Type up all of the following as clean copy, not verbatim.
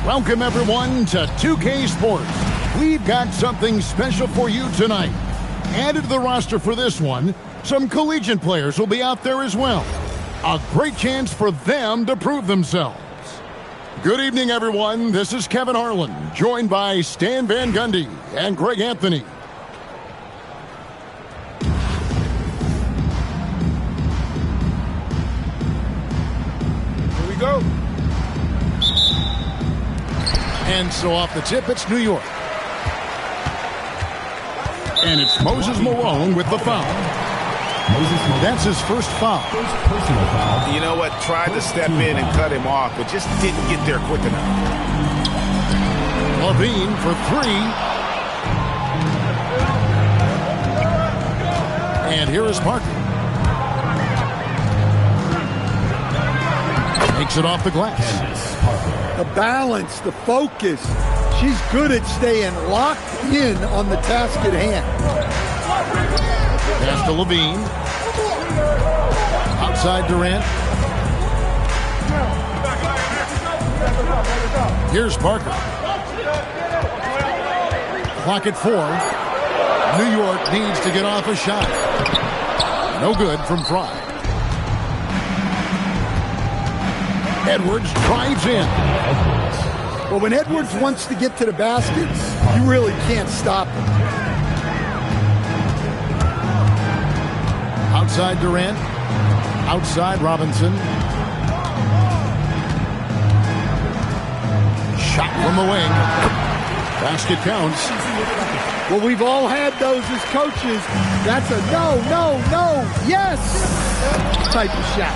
Welcome, everyone, to 2K Sports. We've got something special for you tonight. Added to the roster for this one, some collegiate players will be out there as well. A great chance for them to prove themselves. Good evening, everyone. This is Kevin Harlan, joined by Stan Van Gundy and Greg Anthony. Here we go. And so off the tip, it's New York. And it's Moses Malone with the foul. That's his first foul. Personal foul. You know what? Tried to step in and cut him off, but just didn't get there quick enough. Levine for three. And here is Parker. Takes it off the glass. The balance, the focus. She's good at staying locked in on the task at hand. Pass to Levine. Outside Durant. Here's Parker. Clock at 4. New York needs to get off a shot. No good from Fry. Edwards drives in. Well, when Edwards wants to get to the basket, you really can't stop him. Outside Durant. Outside Robinson. Shot from the wing. Basket counts. Well, we've all had those as coaches. That's a no, no, no, yes type of shot.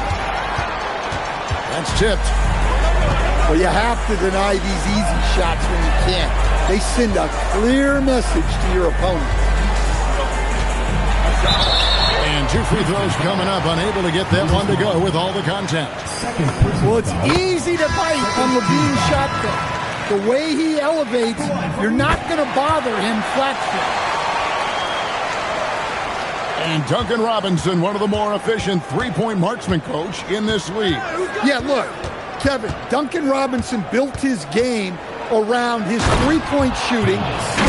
That's tipped. Well, you have to deny these easy shots when you can't. They send a clear message to your opponent. And 2 free throws coming up, unable to get that one to go with all the contact. Well, it's easy to bite on Levine's shot there. The way he elevates, you're not going to bother him flat-foot. And Duncan Robinson, one of the more efficient three-point marksman coach in this league. Yeah, look, Kevin, Duncan Robinson built his game around his three-point shooting,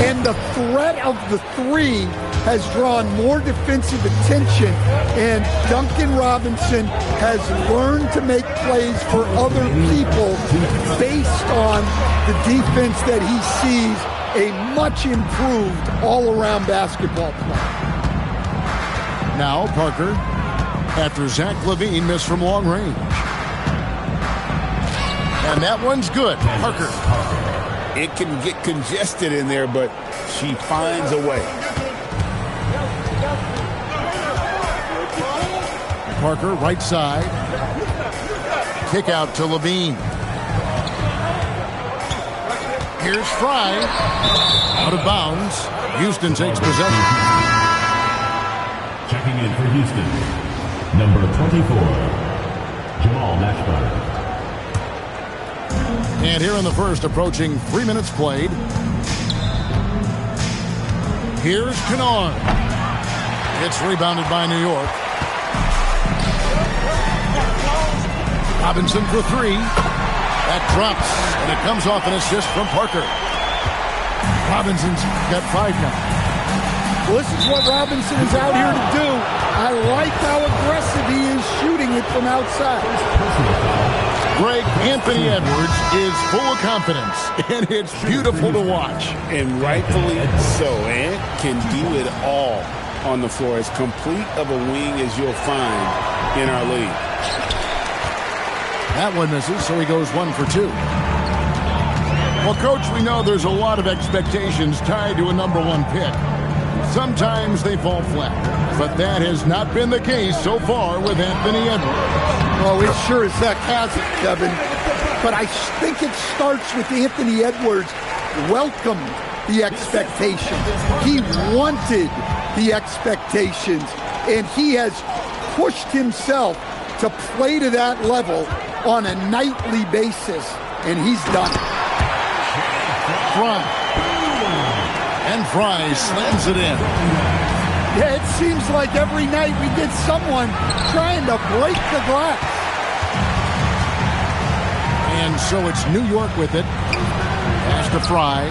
and the threat of the three has drawn more defensive attention, and Duncan Robinson has learned to make plays for other people based on the defense that he sees a much improved all-around basketball play. Now Parker, after Zach LaVine missed from long range. And that one's good. Parker. It can get congested in there, but she finds a way. Parker, right side. Kick out to LaVine. Here's Fry. Out of bounds. Houston takes possession. Checking in for Houston, number 24, Jamal Mashburn. And here in the first, approaching 3 minutes played. Here's Kennard. It's rebounded by New York. Robinson for three. That drops, and it comes off an assist from Parker. Robinson's got 5 now. Well, this is what Robinson is out here to do. I like how aggressive he is shooting it from outside. Greg, Anthony Edwards is full of confidence, and it's beautiful to watch. And rightfully so. Ant can do it all on the floor. As complete of a wing as you'll find in our league. That one misses, so he goes 1 for 2. Well, Coach, we know there's a lot of expectations tied to a #1 pick. Sometimes they fall flat, but that has not been the case so far with Anthony Edwards. Well, it sure as heck hasn't, Kevin. But I think it starts with Anthony Edwards welcomed the expectations. He wanted the expectations, and he has pushed himself to play to that level on a nightly basis, and he's done it. Fry. And Fry slams it in. Yeah, it seems like every night we get someone trying to break the glass. And And so it's New York with it. Pass to Fry.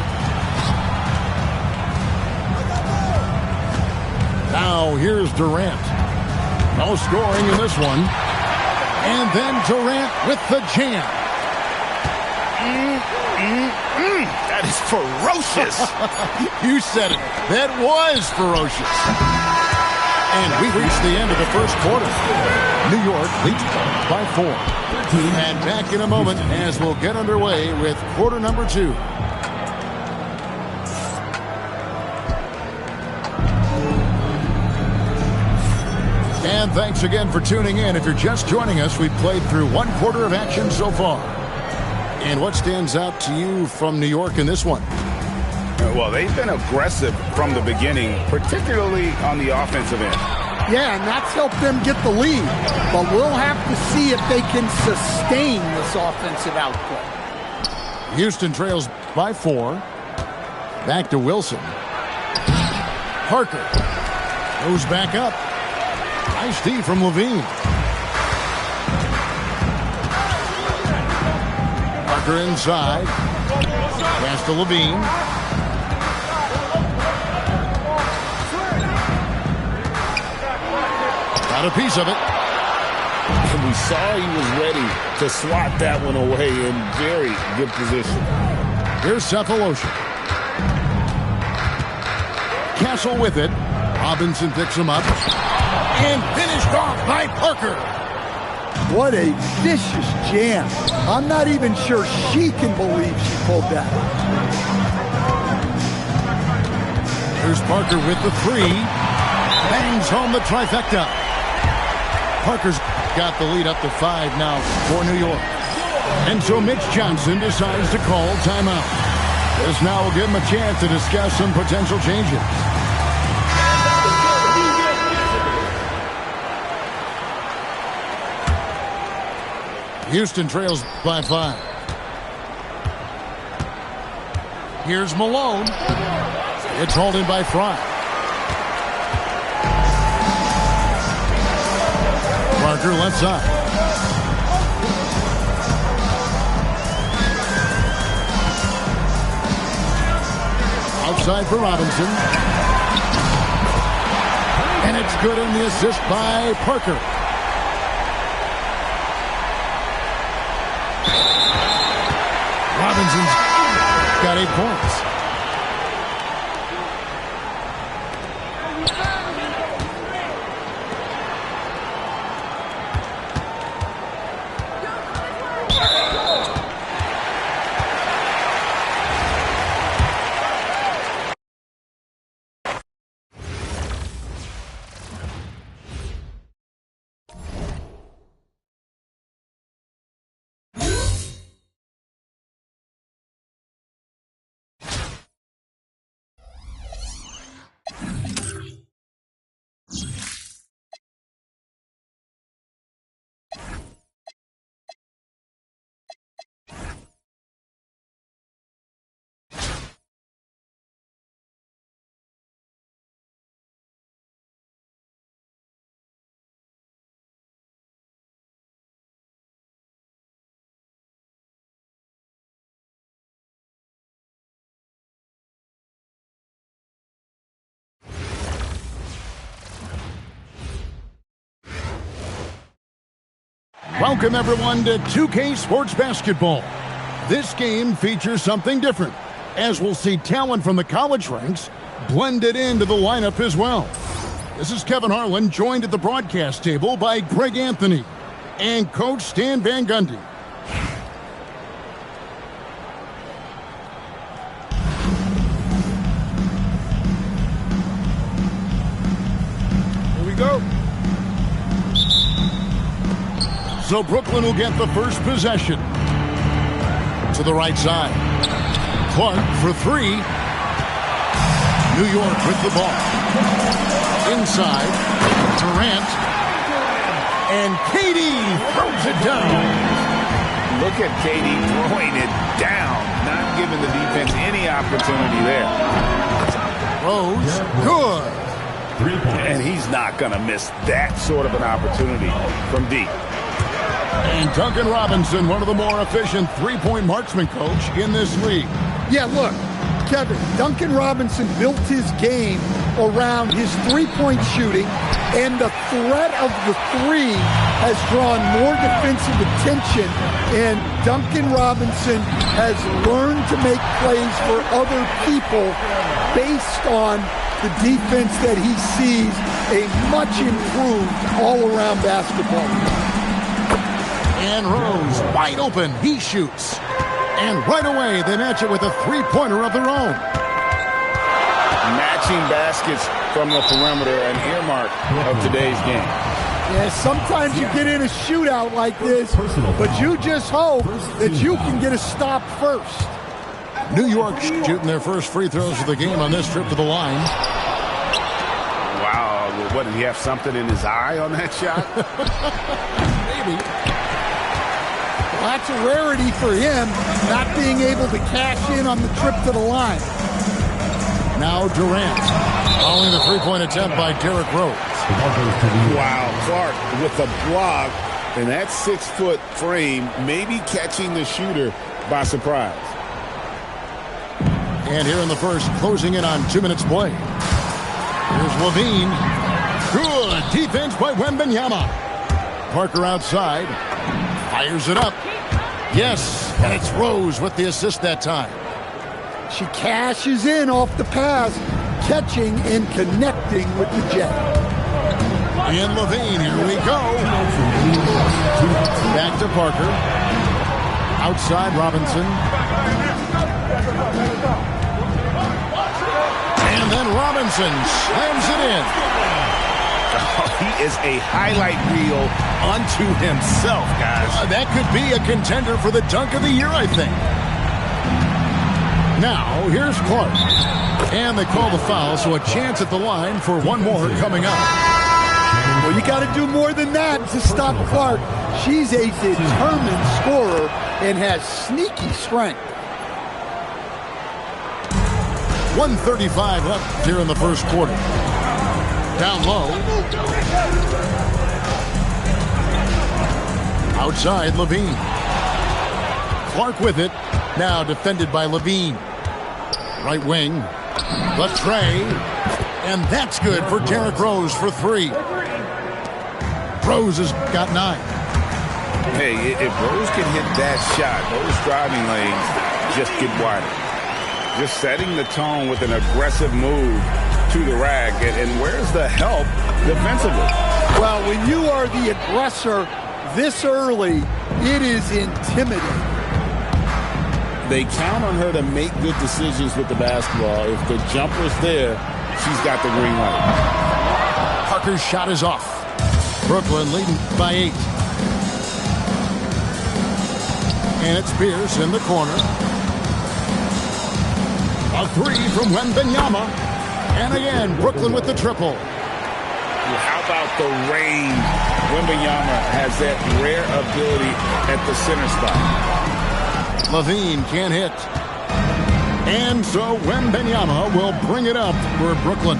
Now here's Durant. No scoring in this one. And then Durant with the jam. That is ferocious. You said it. That was ferocious. And we've reached the end of the first quarter. New York leads by 4. And back in a moment as we'll get underway with quarter number 2. And thanks again for tuning in. If you're just joining us, we've played through 1 quarter of action so far. And what stands out to you from New York in this one? Well, they've been aggressive from the beginning, particularly on the offensive end. Yeah, and that's helped them get the lead. But we'll have to see if they can sustain this offensive output. Houston trails by 4. Back to Wilson. Parker goes back up. Nice D from Levine. Parker inside. Pass to Levine. Got a piece of it. And we saw he was ready to swat that one away in very good position. Here's Cephalosha. Castle with it. Robinson picks him up. And finished off by Parker. What a vicious jam. I'm not even sure she can believe she pulled that. Here's Parker with the 3. Bangs home the trifecta. Parker's got the lead up to 5 now for New York. And so Mitch Johnson decides to call timeout. This now will give him a chance to discuss some potential changes. Houston trails by 5. Here's Malone. It's hauled in by Fry. Parker left side. Outside for Robinson. And it's good in the assist by Parker. Robinson's got 8 points. Welcome, everyone, to 2K Sports Basketball. This game features something different, as we'll see talent from the college ranks blended into the lineup as well. This is Kevin Harlan, joined at the broadcast table by Greg Anthony and Coach Stan Van Gundy. Here we go. So Brooklyn will get the first possession. To the right side. Clark for 3. New York with the ball. Inside. Durant. And KD throws it down. Look at KD throwing it down, not giving the defense any opportunity there. Rose, good. 3 points. And he's not going to miss that sort of an opportunity from deep. And Duncan Robinson, one of the more efficient three-point marksman coach in this league. Yeah, look, Kevin, Duncan Robinson built his game around his three-point shooting, and the threat of the three has drawn more defensive attention, and Duncan Robinson has learned to make plays for other people based on the defense that he sees a much improved all-around basketball. And Rose, wide open, he shoots. And right away, they match it with a three-pointer of their own. Matching baskets from the perimeter, an earmark of today's game. Yeah, sometimes you get in a shootout like this, but you just hope that you can get a stop first. New York shooting their first free throws of the game on this trip to the line. Wow, what, did he have something in his eye on that shot? Maybe. Well, that's a rarity for him, not being able to cash in on the trip to the line. Now Durant, following the three-point attempt by Derrick Rose. Wow, Clark with a block, and that 6-foot frame maybe catching the shooter by surprise. And here in the first, closing in on 2 minutes play. Here's Levine. Good defense by Wembanyama. Parker outside. Fires it up. Yes, and it's Rose with the assist that time. She cashes in off the pass, catching and connecting with the Jet. And Levine, here we go. Back to Parker. Outside Robinson. And then Robinson slams it in. Oh, he is a highlight reel unto himself, guys. That could be a contender for the dunk of the year, I think. Now, here's Clark. And they call the foul, so a chance at the line for one more coming up. Well, you got to do more than that to stop Clark. She's a determined scorer and has sneaky strength. 1:35 left here in the first quarter. Down low. Outside, Levine. Clark with it. Now defended by Levine. Right wing. Latre. And that's good for Derrick Rose for three. Rose has got 9. Hey, if Rose can hit that shot, those driving lanes just get wider. Just setting the tone with an aggressive move to the rack. And where's the help defensively? Well, when you are the aggressor this early, it is intimidating. They count on her to make good decisions with the basketball. If the jumper's there, she's got the green light. Parker's shot is off. Brooklyn leading by 8. And it's Pierce in the corner. A three from Wembanyama. And again, Brooklyn with the triple. How about the range? Wembanyama has that rare ability at the center spot. Levine can't hit. And so Wembanyama will bring it up for Brooklyn.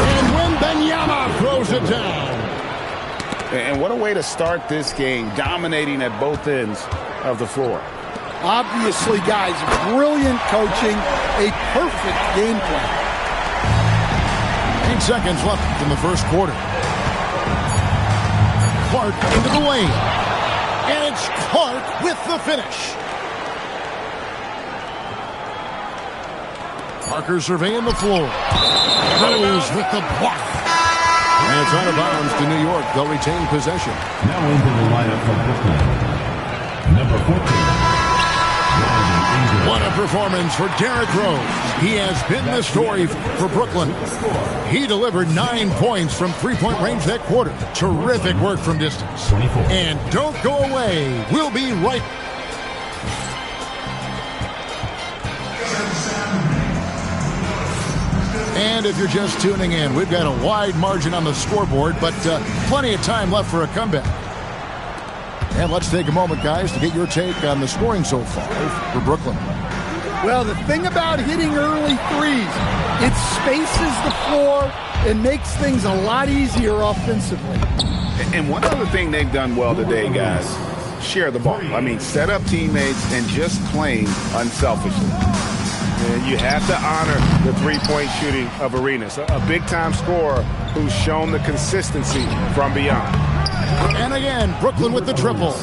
And Wembanyama throws it down. And what a way to start this game, dominating at both ends of the floor. Obviously, guys, brilliant coaching, a perfect game plan. 8 seconds left in the first quarter. Clark into the lane. And it's Clark with the finish. Parker surveying the floor. Rose with the block. And it's out of bounds to New York. They'll retain possession. Now into the lineup for Brooklyn. Number 14. What a performance for Derrick Rose. He has been the story for Brooklyn. He delivered 9 points from three-point range that quarter. Terrific work from distance. 24. And don't go away. We'll be right back. And if you're just tuning in, we've got a wide margin on the scoreboard, but plenty of time left for a comeback. And let's take a moment, guys, to get your take on the scoring so far for Brooklyn. Well, the thing about hitting early threes, it spaces the floor and makes things a lot easier offensively. And one other thing they've done well today, guys, share the ball. I mean, set up teammates and just playing unselfishly. And you have to honor the three-point shooting of Arenas, a big-time scorer who's shown the consistency from beyond. And again, Brooklyn with the triple.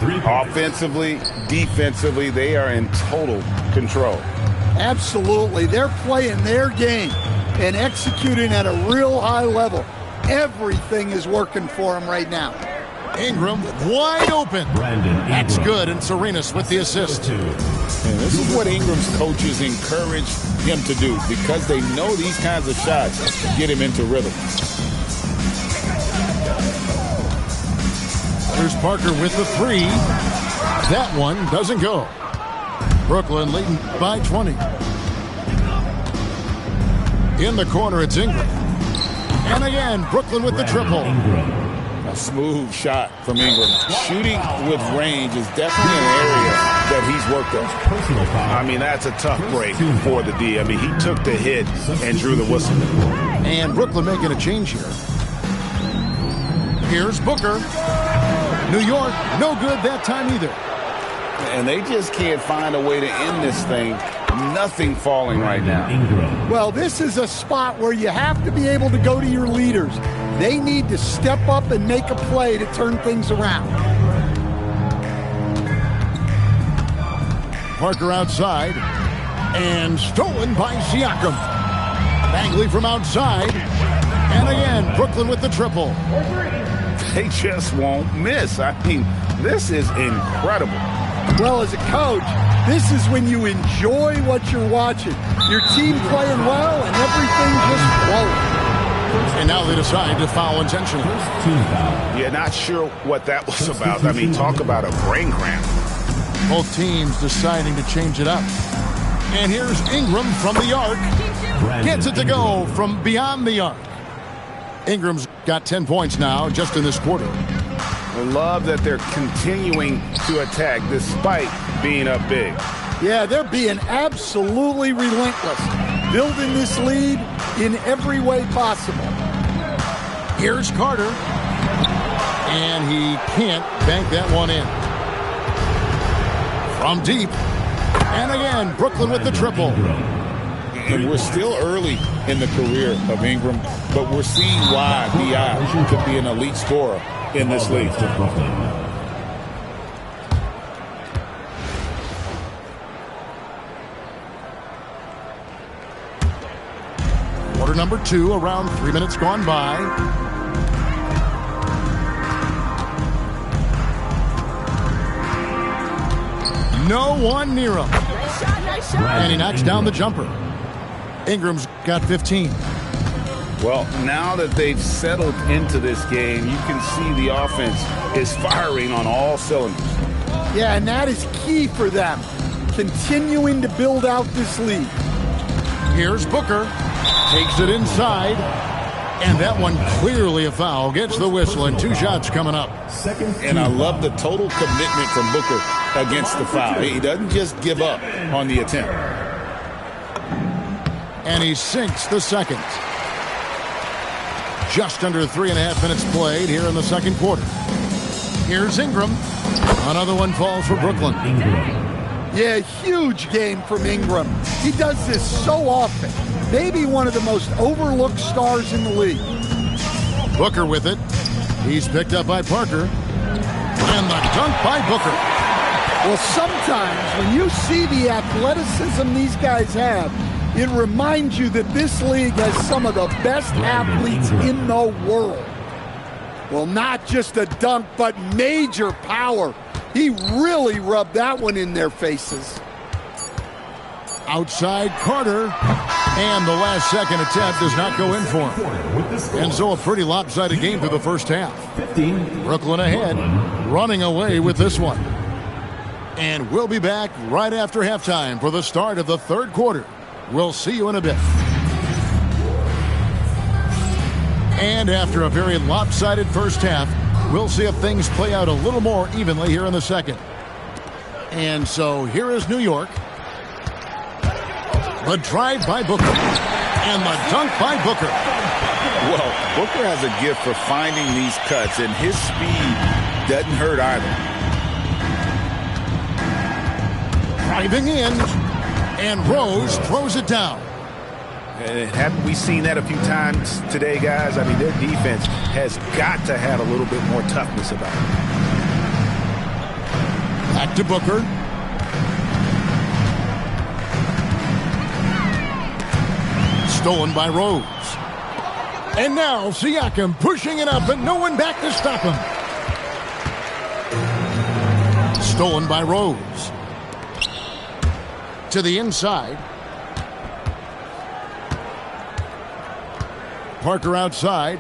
Offensively, defensively, they are in total control. Absolutely. They're playing their game and executing at a real high level. Everything is working for them right now. Ingram wide open. That's good, and Serenas with the assist. And this is what Ingram's coaches encourage him to do because they know these kinds of shots get him into rhythm. There's Parker with the three. That one doesn't go. Brooklyn leading by 20. In the corner, it's Ingram. And again, Brooklyn with the triple. A smooth shot from Ingram. Shooting with range is definitely an area that he's worked on. I mean, that's a tough break for the D. I mean, he took the hit and drew the whistle. And Brooklyn making a change here. Here's Booker. New York, no good that time either. And they just can't find a way to end this thing. Nothing falling right now. Well, this is a spot where you have to be able to go to your leaders. They need to step up and make a play to turn things around. Parker outside. And stolen by Siakam. Bagley from outside. And again, Brooklyn with the triple. They just won't miss. I mean, this is incredible. Well, as a coach, this is when you enjoy what you're watching. Your team playing well and everything just flowing. And now they decide to foul intentionally. Yeah, not sure what that was about. I mean, talk about a brain cramp. Both teams deciding to change it up. And here's Ingram from the arc. Gets it to go from beyond the arc. Ingram's got 10 points now just in this quarter. I love that they're continuing to attack despite being up big. Yeah, they're being absolutely relentless, building this lead in every way possible. Here's Carter. And he can't bank that one in. From deep. And again, Brooklyn with the triple. And we're still early in the career of Ingram, but we're seeing why B.I. could be an elite scorer in this league. Quarter number 2, around 3 minutes gone by. No one near him. And he knocks down the jumper. Ingram's got 15. Well, now that they've settled into this game, you can see the offense is firing on all cylinders. Yeah, and that is key for them, continuing to build out this lead. Here's Booker. Takes it inside. And that one clearly a foul. Gets the whistle, and 2 shots coming up. And I love the total commitment from Booker against the foul. He doesn't just give up on the attempt. And he sinks the second. Just under 3.5 minutes played here in the second quarter. Here's Ingram. Another one falls for Brooklyn. Yeah, huge game from Ingram. He does this so often. Maybe one of the most overlooked stars in the league. Booker with it. He's picked up by Parker. And the dunk by Booker. Well, sometimes when you see the athleticism these guys have, it reminds you that this league has some of the best athletes in the world. Well, not just a dunk, but major power. He really rubbed that one in their faces. Outside Carter. And the last second attempt does not go in for him. And so a pretty lopsided game through the first half. Brooklyn ahead, running away with this one. And we'll be back right after halftime for the start of the third quarter. We'll see you in a bit. And after a very lopsided first half, we'll see if things play out a little more evenly here in the second. And so here is New York. The drive by Booker. And the dunk by Booker. Well, Booker has a gift for finding these cuts, and his speed doesn't hurt either. Driving in, and Rose throws it down. Haven't we seen that a few times today, guys? I mean, their defense has got to have a little bit more toughness about it. Back to Booker. Stolen by Rose. And now Siakam pushing it up, and no one back to stop him. Stolen by Rose. To the inside. Parker outside.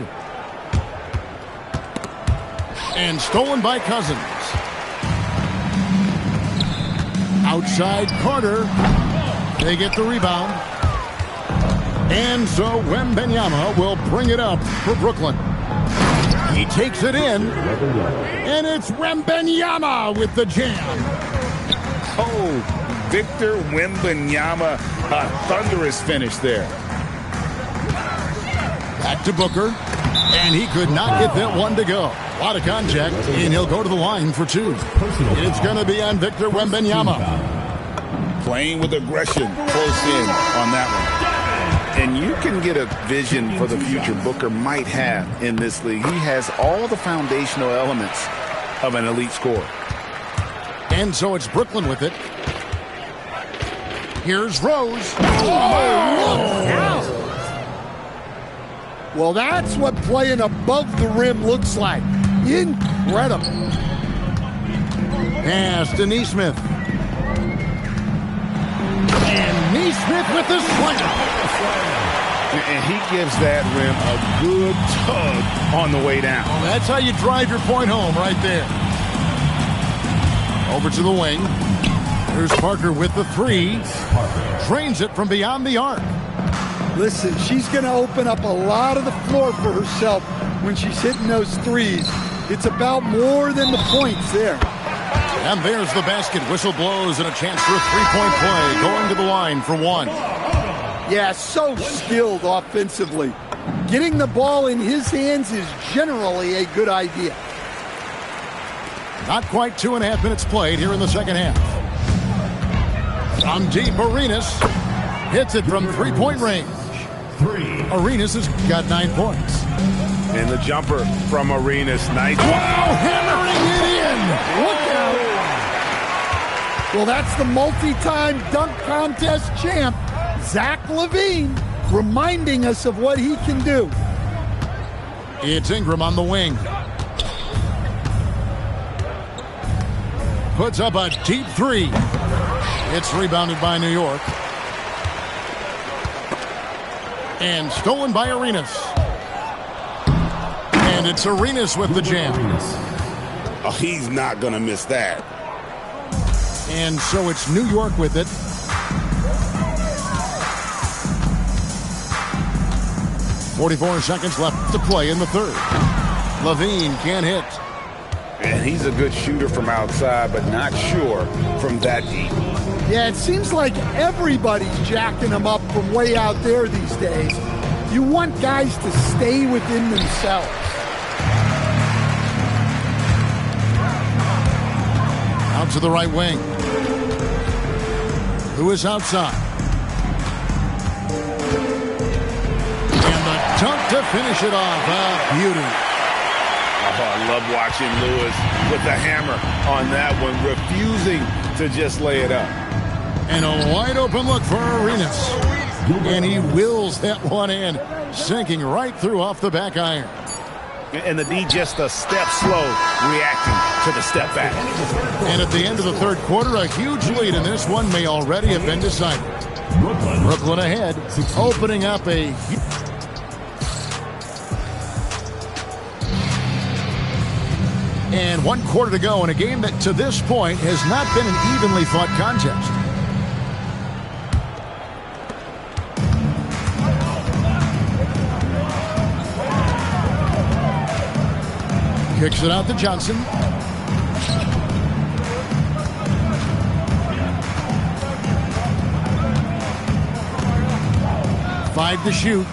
And stolen by Cousins. Outside Carter. They get the rebound. And so Wembanyama will bring it up for Brooklyn. He takes it in. And it's Wembanyama with the jam. Oh, Victor Wembanyama, a thunderous finish there. Back to Booker. And he could not get that one to go. A lot of contact, and he'll go to the line for two. It's going to be on Victor Wembanyama. Playing with aggression close in on that one. And you can get a vision for the future Booker might have in this league. He has all the foundational elements of an elite scorer. And so it's Brooklyn with it. Here's Rose. Well, that's what playing above the rim looks like. Incredible. Pass to Neesmith. And Neesmith with the slam. And he gives that rim a good tug on the way down. Well, that's how you drive your point home right there. Over to the wing. Here's Parker with the three. Drains it from beyond the arc. Listen, she's going to open up a lot of the floor for herself when she's hitting those threes. It's about more than the points there. And there's the basket. Whistle blows and a chance for a three-point play. Going to the line for one. Yeah, so skilled offensively. Getting the ball in his hands is generally a good idea. Not quite 2.5 minutes played here in the second half. From deep, Arenas hits it from three-point range. Arenas has got 9 points. And the jumper from Arenas. Nice. Wow, hammering it in. Look out. Well, that's the multi-time dunk contest champ, Zach LaVine, reminding us of what he can do. It's Ingram on the wing. Puts up a deep three. It's rebounded by New York. And stolen by Arenas. And it's Arenas with the jam. Oh, he's not going to miss that. And so it's New York with it. .44 seconds left to play in the third. LaVine can't hit. And he's a good shooter from outside, but not sure from that deep. Yeah, it seems like everybody's jacking him up from way out there these days. You want guys to stay within themselves. Out to the right wing. Lewis outside. And the dunk to finish it off. A beauty. Oh, I love watching Lewis with the hammer on that one, refusing to just lay it up. And a wide open look for Arenas. And he wills that one in, sinking right through off the back iron. And the D just a step slow, reacting to the step back. And at the end of the third quarter, a huge lead in this one may already have been decided. Brooklyn ahead, opening up a... And 1 quarter to go in a game that to this point has not been an evenly fought contest. Kicks it out to Johnson. 5 to shoot.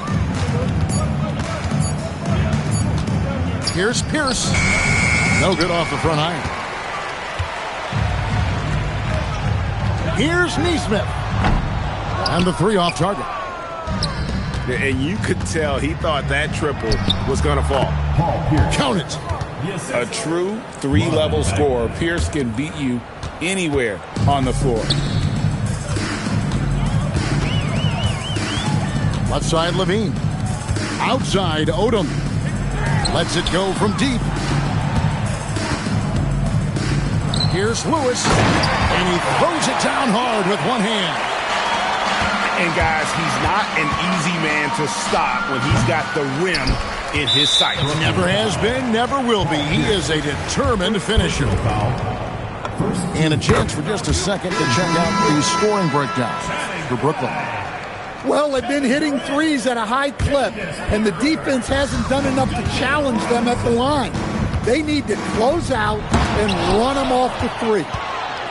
Here's Pierce. No good off the front iron. Here's Neesmith. And the 3 off target. And you could tell he thought that triple was going to fall. Count it. A true 3-level scorer. Pierce can beat you anywhere on the floor. Left side, Levine. Outside, Odom. Lets it go from deep. Here's Lewis. And he throws it down hard with one hand. And guys, he's not an easy man to stop when he's got the rim in his sights. Never has been, never will be. He is a determined finisher. And a chance for just a second to check out the scoring breakdown for Brooklyn. Well, they've been hitting threes at a high clip, and the defense hasn't done enough to challenge them at the line. They need to close out and run them off the three.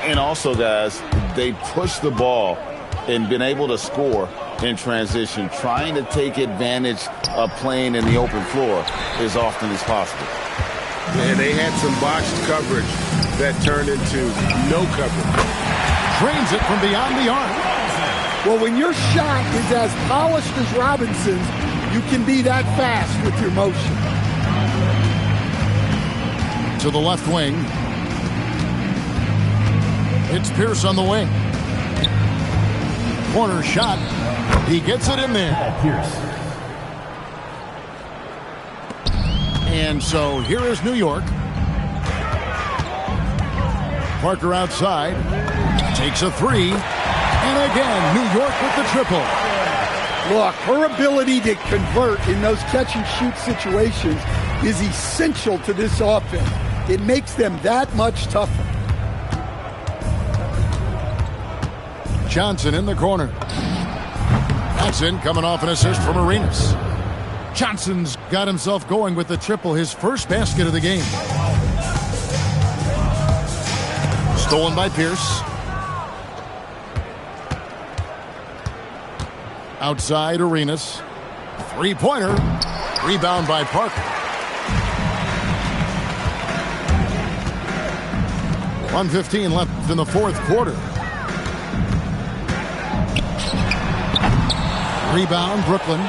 And also, guys, they push the ball and been able to score in transition, trying to take advantage of playing in the open floor as often as possible. Yeah, they had some botched coverage that turned into no coverage. Drains it from beyond the arc. Well, when your shot is as polished as Robinson's, you can be that fast with your motion. To the left wing. It's Pierce on the wing. Corner shot. He gets it in there. Pierce. And so here is New York. Parker outside. Takes a 3. And again, New York with the triple. Look, her ability to convert in those catch-and-shoot situations is essential to this offense. It makes them that much tougher. Johnson in the corner. Johnson coming off an assist from Arenas. Johnson's got himself going with the triple, his first basket of the game. Stolen by Pierce. Outside Arenas. 3-pointer. Rebound by Parker. 1:15 left in the fourth quarter. Rebound, Brooklyn.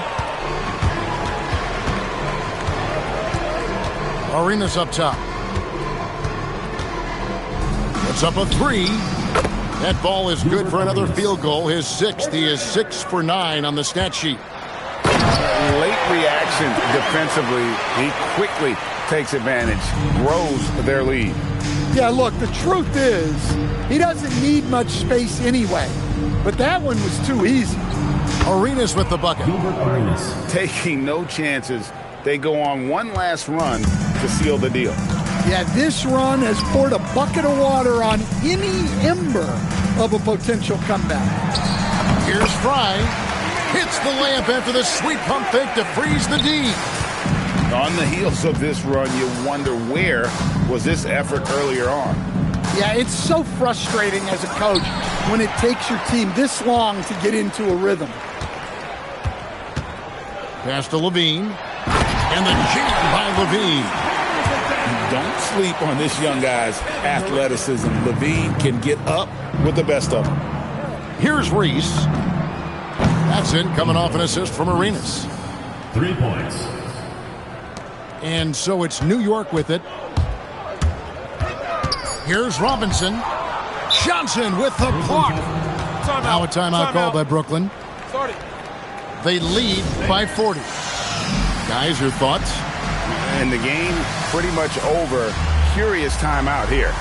Arenas up top. Puts up a 3. That ball is good for another field goal. His 6th. He is 6 for 9 on the stat sheet. Late reaction defensively. He quickly takes advantage, grows their lead. Yeah, look, the truth is, he doesn't need much space anyway. But that one was too easy. Arenas with the bucket. Taking no chances. They go on one last run to seal the deal. Yeah, this run has poured a bucket of water on any ember of a potential comeback. Here's Fry. Hits the layup after the sweet pump fake to freeze the D. On the heels of this run, you wonder where was this effort earlier on. Yeah, it's so frustrating as a coach when it takes your team this long to get into a rhythm. Pass to Levine. And the jam by Levine. Don't sleep on this young guy's athleticism. Levine can get up with the best of them. Here's Reese. That's it, coming off an assist from Arenas. 3 points. And so it's New York with it. Here's Robinson. Johnson with the block. Now a timeout called by Brooklyn. They lead by 40. Guys, your thoughts? And the game pretty much over. Curious timeout here.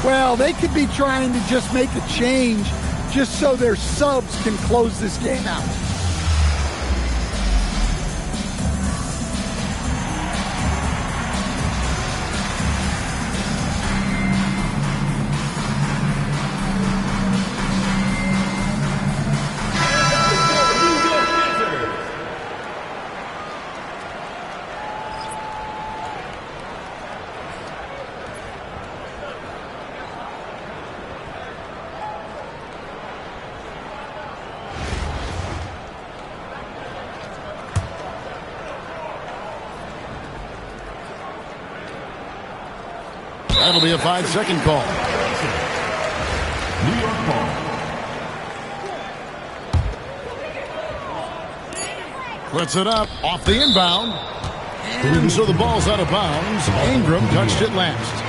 Well, they could be trying to just make a change just so their subs can close this game out. That'll be a 5-second call. New York ball. Puts it up off the inbound. And so the ball's out of bounds. Ingram touched it last.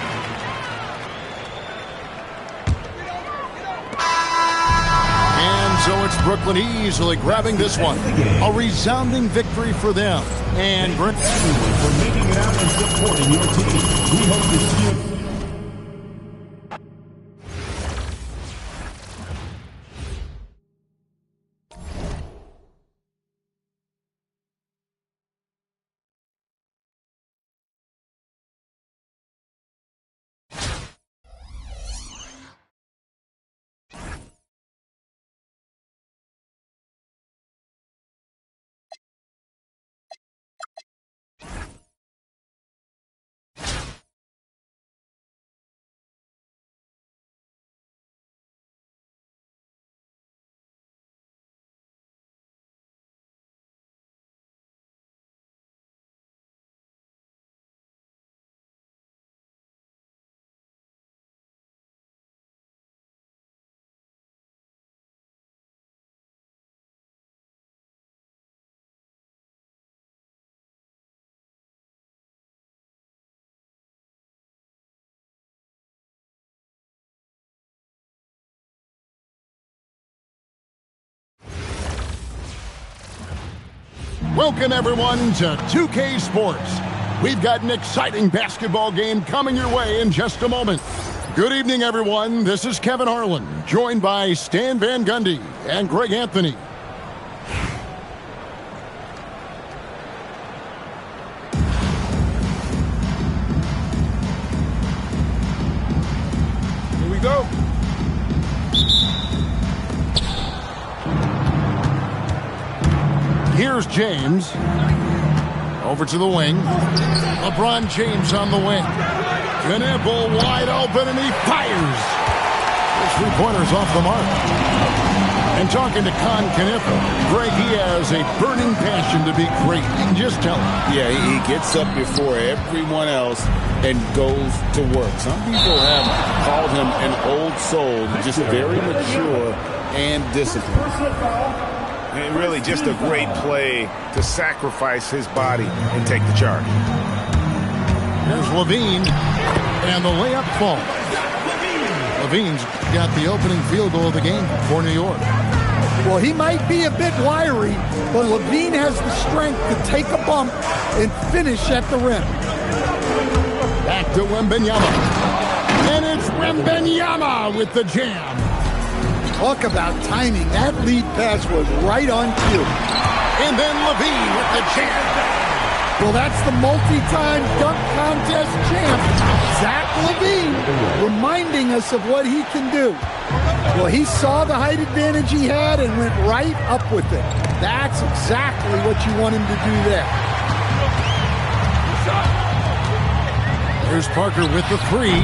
And so it's Brooklyn easily grabbing this one. A resounding victory for them. And For making it out and supporting your team. We hope to see you. welcome, everyone, to 2K Sports. We've got an exciting basketball game coming your way in just a moment. Good evening, everyone. This is Kevin Harlan, joined by Stan Van Gundy and Greg Anthony. Here we go. Here's James. Over to the wing. LeBron James on the wing. Knipple wide open, and he fires. His three-pointer's off the mark. And talking to Con Knipple, Greg, he has a burning passion to be great. You can just tell him. Yeah, he gets up before everyone else and goes to work. Some people have called him an old soul, just very mature and disciplined. And really just a great play to sacrifice his body and take the charge. There's Levine, and the layup falls. Levine's got the opening field goal of the game for New York. Well, he might be a bit wiry, but Levine has the strength to take a bump and finish at the rim. Back to Wembanyama. And it's Wembanyama with the jam. Talk about timing. That lead pass was right on cue. And then Levine with the jam. Well, that's the multi-time dunk contest champ, Zach LaVine, reminding us of what he can do. Well, he saw the height advantage he had and went right up with it. That's exactly what you want him to do there. Here's Parker with the three,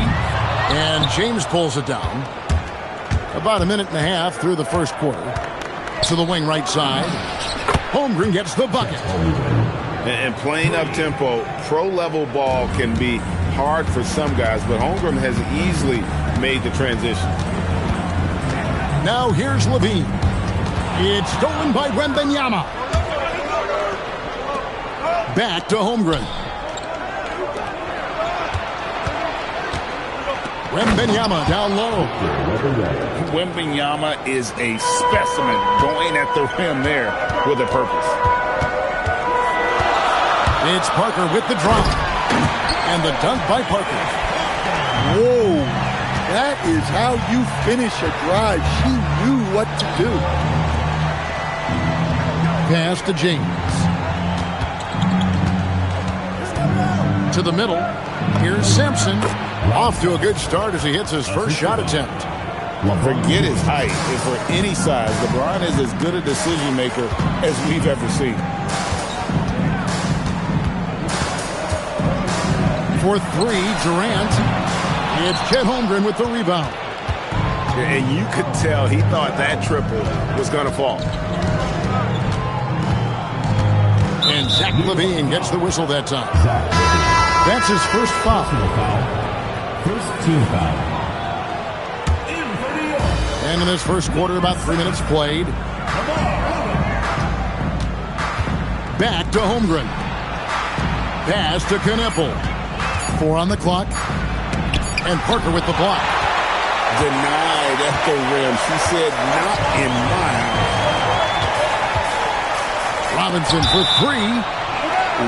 and James pulls it down. About a minute and a half through the first quarter. To the wing right side. Holmgren gets the bucket. And playing up-tempo, pro-level ball can be hard for some guys, but Holmgren has easily made the transition. Now here's Levine. It's stolen by Wembanyama. Back to Holmgren. Wembanyama down low. Wembanyama is a specimen going at the rim there with a purpose. It's Parker with the drop. And the dunk by Parker. Whoa, that is how you finish a drive. She knew what to do. Pass to James. To the middle. Here's Simpson. Off to a good start as he hits his first shot attempt. Forget his height. If for any size, LeBron is as good a decision maker as we've ever seen. For three, Durant. It's Chet Holmgren with the rebound. And you could tell he thought that triple was going to fall. And Zach LaVine gets the whistle that time. That's his first foul. team foul. And in this first quarter, about 3 minutes played. Back to Holmgren. Pass to Knippel. 4 on the clock. And Parker with the block. Denied at the rim. She said, not in my house. Robinson for 3.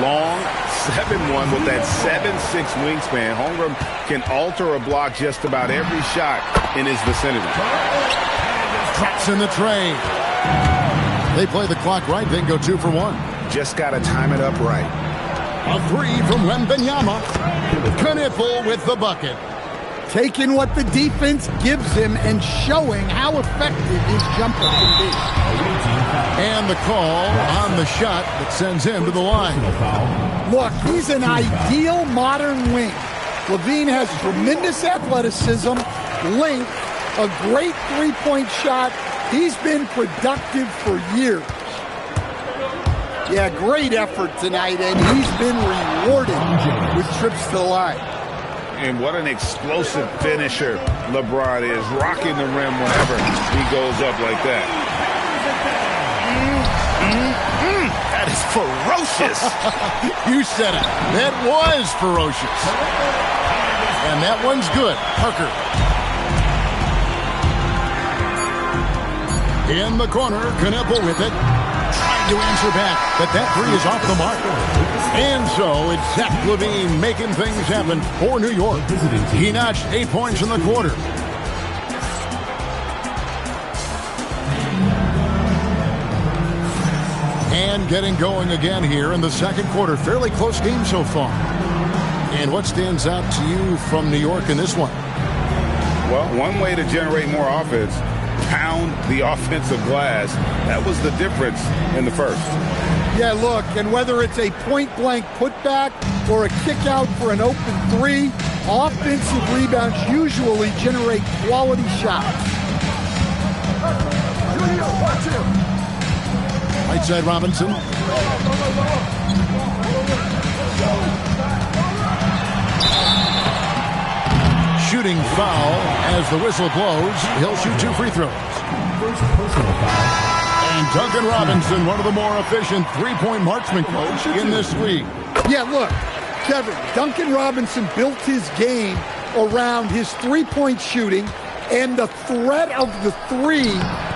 Long 7-1 with that 7'6" wingspan. Holmgren can alter a block just about every shot in his vicinity. Drops in the tray. They play the clock right, then go 2 for 1. Just got to time it up right. A 3 from Wembanyama. Knippel with the bucket. Taking what the defense gives him and showing how effective his jumper can be. And the call on the shot that sends him to the line. Look, he's an ideal modern wing. Levine has tremendous athleticism, length, a great three-point shot. He's been productive for years. Yeah, great effort tonight, and he's been rewarded with trips to the line. And what an explosive finisher LeBron is, rocking the rim whenever he goes up like that. That is ferocious. You said it. That was ferocious. And that one's good. Parker. In the corner, Knippel with it. Trying to answer back, but that 3 is off the mark. And so it's Zach LaVine making things happen for New York. He notched 8 points in the quarter. And getting going again here in the second quarter. Fairly close game so far. And what stands out to you from New York in this one? Well, one way to generate more offense, pound the offensive glass. That was the difference in the first. Yeah, look, and whether it's a point-blank putback or a kick-out for an open 3, offensive rebounds usually generate quality shots. Right side Robinson. Shooting foul as the whistle blows. He'll shoot 2 free throws. First personal foul. And Duncan Robinson, one of the more efficient three-point marksman coach in this league. Yeah, look, Kevin, Duncan Robinson built his game around his three-point shooting, and the threat of the 3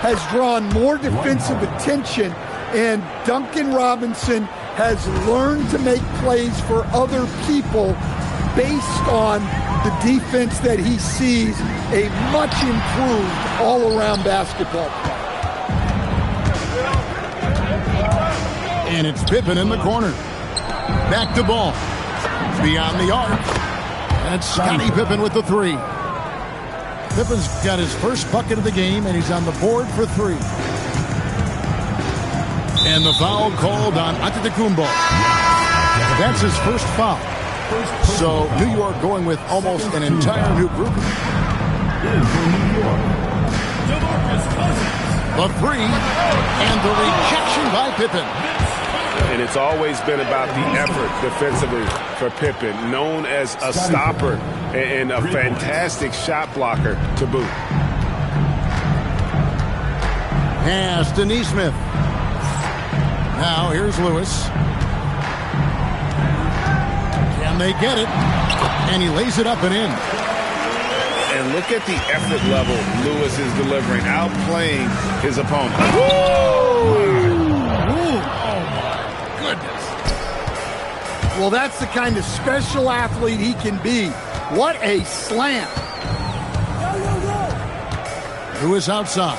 has drawn more defensive attention, and Duncan Robinson has learned to make plays for other people based on the defense that he sees, a much improved all-around basketball player. And it's Pippen in the corner. Back to ball. Beyond the arc. That's Scottie Pippen with the 3. Pippen's got his first bucket of the game, and he's on the board for 3. And the foul called on Antetokounmpo. That's his first foul. So New York going with almost an entire new group. The 3 and the rejection by Pippen. And it's always been about the effort defensively for Pippen, known as a stopper and a fantastic shot blocker to boot. Pass to Neesmith. Now here's Lewis. Can they get it? And he lays it up and in. And look at the effort level Lewis is delivering, outplaying his opponent. Well, that's the kind of special athlete he can be. What a slam. Lewis outside.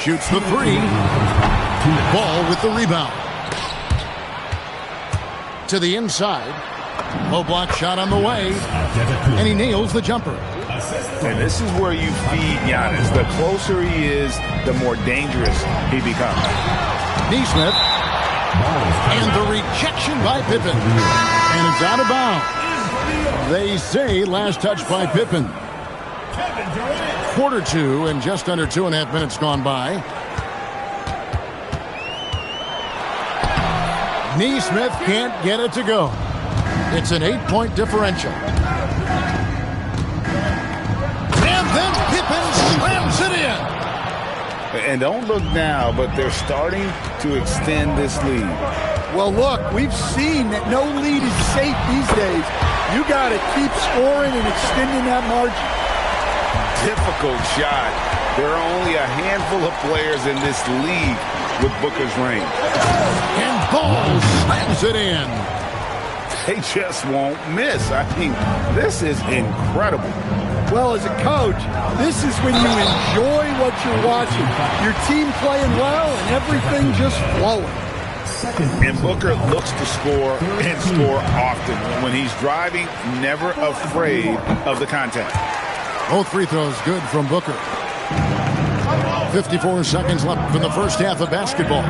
Shoots the 3. Ball with the rebound. To the inside. Low block shot on the way. And he nails the jumper. And this is where you feed Giannis. The closer he is, the more dangerous he becomes. Neesmith. And the rejection by Pippen. And it's out of bounds. They say last touch by Pippen. Quarter 2 and just under 2.5 minutes gone by. Neesmith can't get it to go. It's an 8-point differential. And then Pippen slams it in. And don't look now, but they're starting to extend this lead. Well, look, we've seen that no lead is safe these days. You got to keep scoring and extending that margin. Difficult shot. There are only a handful of players in this league with Booker's range. And Ball slams it in. They just won't miss. I mean, this is incredible. Well, as a coach, this is when you enjoy what you're watching. Your team playing well and everything just flowing. And Booker looks to score and score often. When he's driving, never afraid of the contact. Both free throws good from Booker. 54 seconds left in the first half of basketball.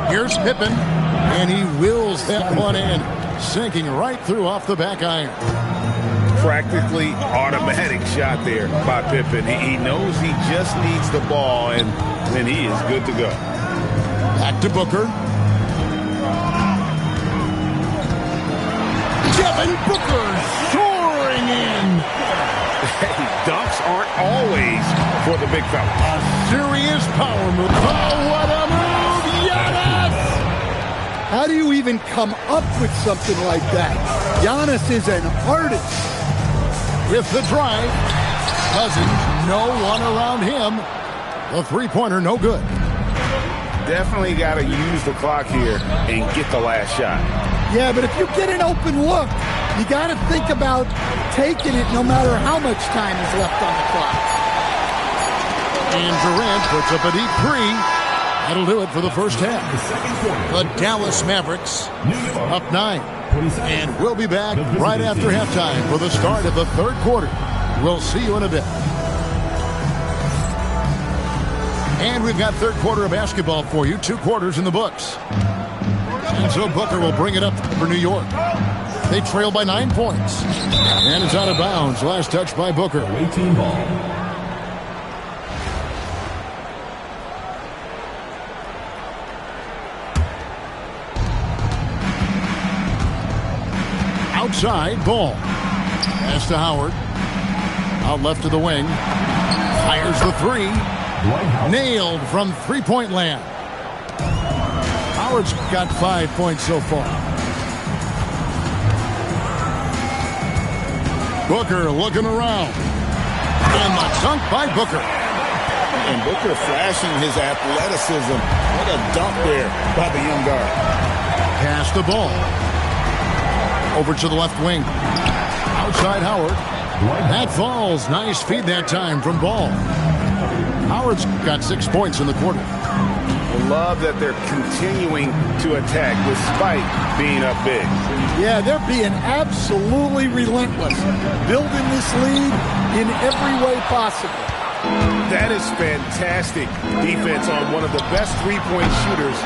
Here's Pippen, and he wills that one in, sinking right through off the back iron. Practically automatic shot there by Pippen. He knows he just needs the ball, and then he is good to go. Back to Booker. Devin Booker soaring in. Hey, dunks aren't always for the big fella. A serious power move. Oh, what a move! Giannis! How do you even come up with something like that? Giannis is an artist. With the drive. Cousins, no one around him. The three-pointer, no good. Definitely got to use the clock here and get the last shot. Yeah, but if you get an open look, you got to think about taking it no matter how much time is left on the clock. And Durant puts up a deep three. That'll do it for the first half. The Dallas Mavericks up 9. And we'll be back right after halftime for the start of the third quarter. We'll see you in a bit. And we've got third quarter of basketball for you. 2 quarters in the books. And so Booker will bring it up for New York. They trail by 9 points. And it's out of bounds. Last touch by Booker. 18 ball. Outside, Ball. Pass to Howard. Out left to the wing. Fires the three. Nailed from three-point land. Howard's got 5 points so far. Booker looking around. And the dunk by Booker. And Booker flashing his athleticism. What a dunk there by the young guard. Pass the ball. Over to the left wing. Outside Howard. That falls. Nice feed that time from Ball. Howard's got 6 points in the quarter. Love that they're continuing to attack despite being up big. Yeah, they're being absolutely relentless. Building this lead in every way possible. That is fantastic defense on one of the best three-point shooters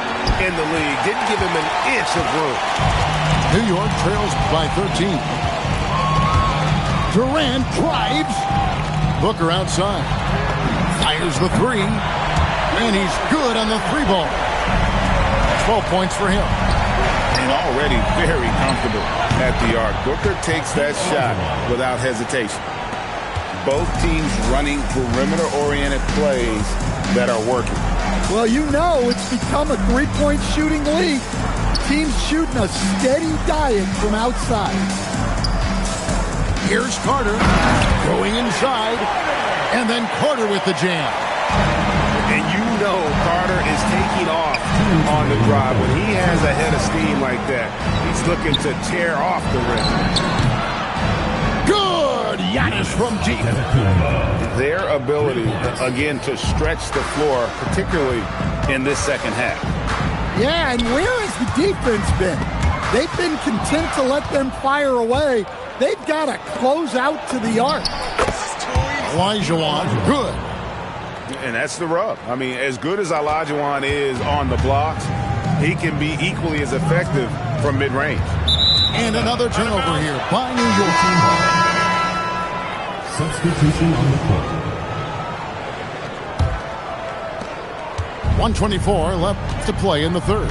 in the league. Didn't give him an inch of room. New York trails by 13. Durant drives. Booker outside. Fires the three. And he's good on the three ball. 12 points for him. And already very comfortable at the arc. Booker takes that shot without hesitation. Both teams running perimeter-oriented plays that are working. Well, you know it's become a three-point shooting league. Teams shooting a steady diet from outside. Here's Carter going inside. And then Carter with the jam. And you know Carter is taking off on the drive. When he has a head of steam like that, he's looking to tear off the rim. Good! Giannis from deep. Their ability, again, to stretch the floor, particularly in this second half. Yeah, and where has the defense been? They've been content to let them fire away. They've got to close out to the arc. Olajuwon, good. And that's the rub. I mean, as good as Olajuwon is on the blocks, he can be equally as effective from mid-range. And another turnover here by New York. Substitution on the court. 1:24 left to play in the third.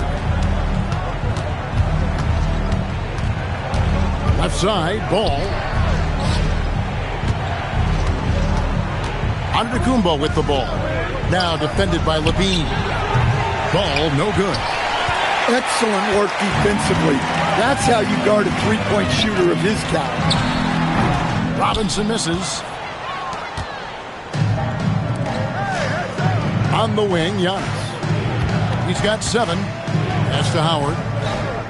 Left side, Ball. Antetokounmpo with the ball. Now defended by Levine. Ball, no good. Excellent work defensively. That's how you guard a three-point shooter of his caliber. Robinson misses. On the wing, Giannis. He's got 7. Pass to Howard.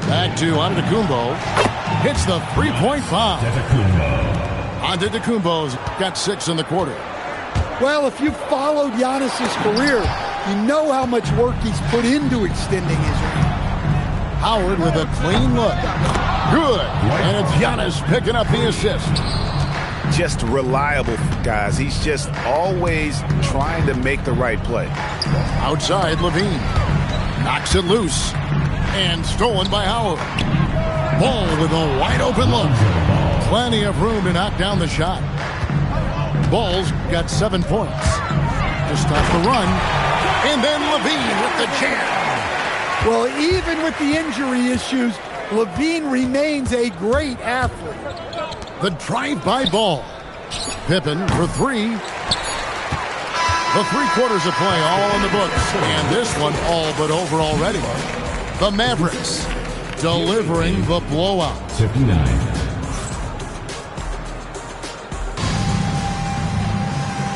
Back to Antetokounmpo. Hits the three-point bomb. Antetokounmpo's got 6 in the quarter. Well, if you've followed Giannis's career, you know how much work he's put into extending his reach. Howard with a clean look. Good. And it's Giannis picking up the assist. Just reliable, guys. He's just always trying to make the right play. Outside, Levine. Knocks it loose. And stolen by Howard. Ball with a wide open look. Plenty of room to knock down the shot. Ball's got 7 points. Just off the run. And then Levine with the jam. Well, even with the injury issues, Levine remains a great athlete. The drive-by Ball. Pippen for 3. The 3 quarters of play all in the books. And this one all but over already. The Mavericks delivering the blowout. 59.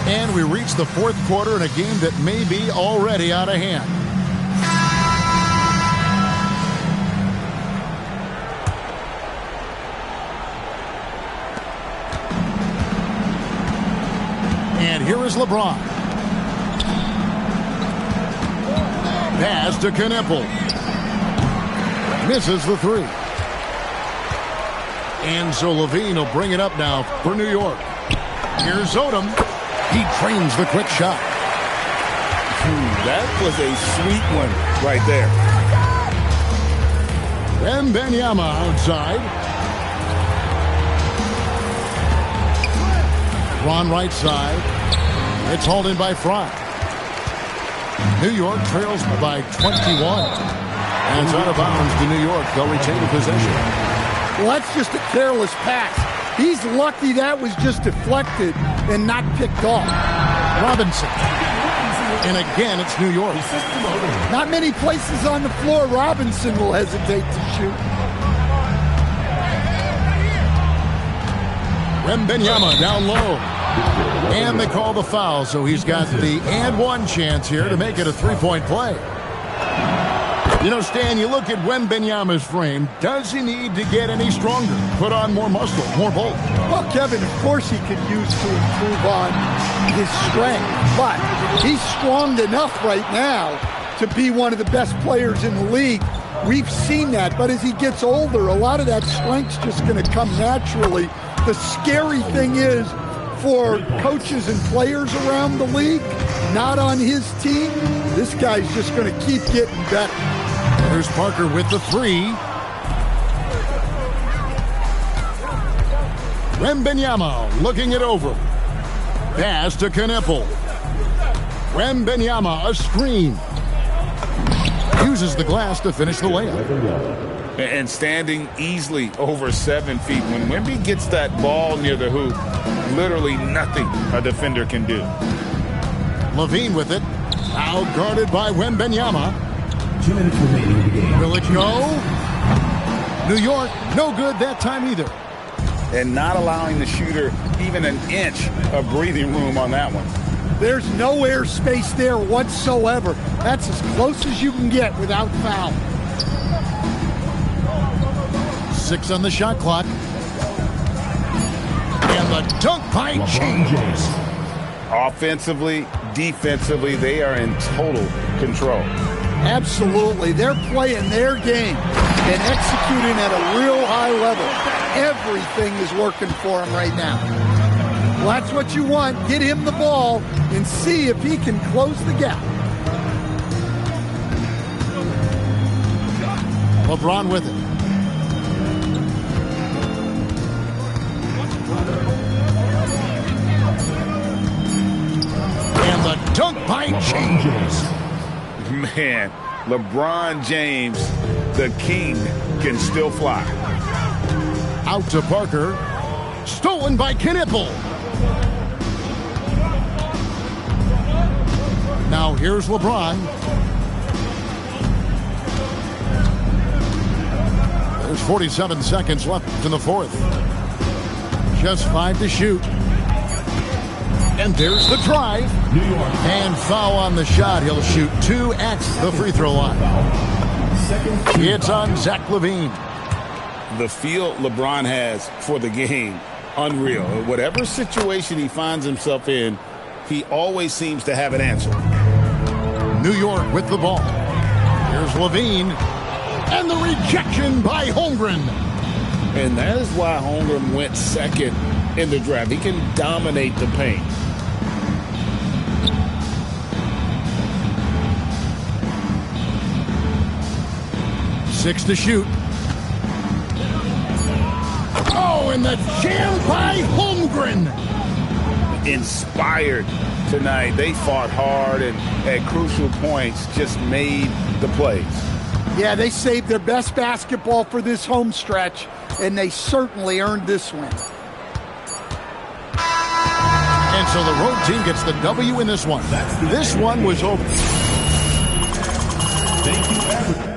And we reach the 4th quarter in a game that may be already out of hand. And here is LeBron. Pass to Knippel. Misses the 3. And so Levine will bring it up now for New York. Here's Odom. He trains the quick shot. That was a sweet one right there. Wembanyama outside. Ron right side. It's hauled in by Fry. New York trails by 21. And it's out of bounds to New York. They'll retain possession. Well, that's just a careless pass. He's lucky that was just deflected and not picked off. Robinson. And again, it's New York. Not many places on the floor Robinson will hesitate to shoot. Wembanyama down low. And they call the foul, so he's got the and one chance here to make it a three-point play. You know, Stan, you look at Wembanyama's frame. Does he need to get any stronger? Put on more muscle, more bulk? Well, Kevin, of course he could use to improve on his strength, but he's strong enough right now to be one of the best players in the league. We've seen that, but as he gets older, a lot of that strength's just going to come naturally. The scary thing is, for coaches and players around the league, not on his team, this guy's just going to keep getting better. Here's Parker with the 3. Wembanyama looking it over. Pass to Knippel. Wembanyama, a screen. Uses the glass to finish the layup. And standing easily over 7 feet. When Wemby gets that ball near the hoop, literally nothing a defender can do. Levine with it. Out guarded by Wembanyama. 2 minutes remaining in the game. Will it go? New York, no good that time either. And not allowing the shooter even an inch of breathing room on that one. There's no air space there whatsoever. That's as close as you can get without foul. 6 on the shot clock. And the dunk by James. Offensively, defensively, they are in total control. Absolutely. They're playing their game and executing at a real high level. Everything is working for them right now. Well, that's what you want. Get him the ball and see if he can close the gap. LeBron with it. And the dunk by James. Man, LeBron James, the king, can still fly. Out to Parker. Stolen by Knipple. Now here's LeBron. There's 47 seconds left in the fourth. Just 5 to shoot. And there's the drive. And foul on the shot. He'll shoot 2 at the free throw line. It's on Zach LaVine. The feel LeBron has for the game, unreal. Whatever situation he finds himself in, he always seems to have an answer. New York with the ball. Here's LaVine. And the rejection by Holmgren. And that is why Holmgren went second in the draft. He can dominate the paint. Six to shoot. Oh, and the jam by Holmgren. Inspired tonight. They fought hard and at crucial points just made the plays. Yeah, they saved their best basketball for this home stretch, and they certainly earned this win. And so the road team gets the W in this one. This one was over. Thank you, everyone.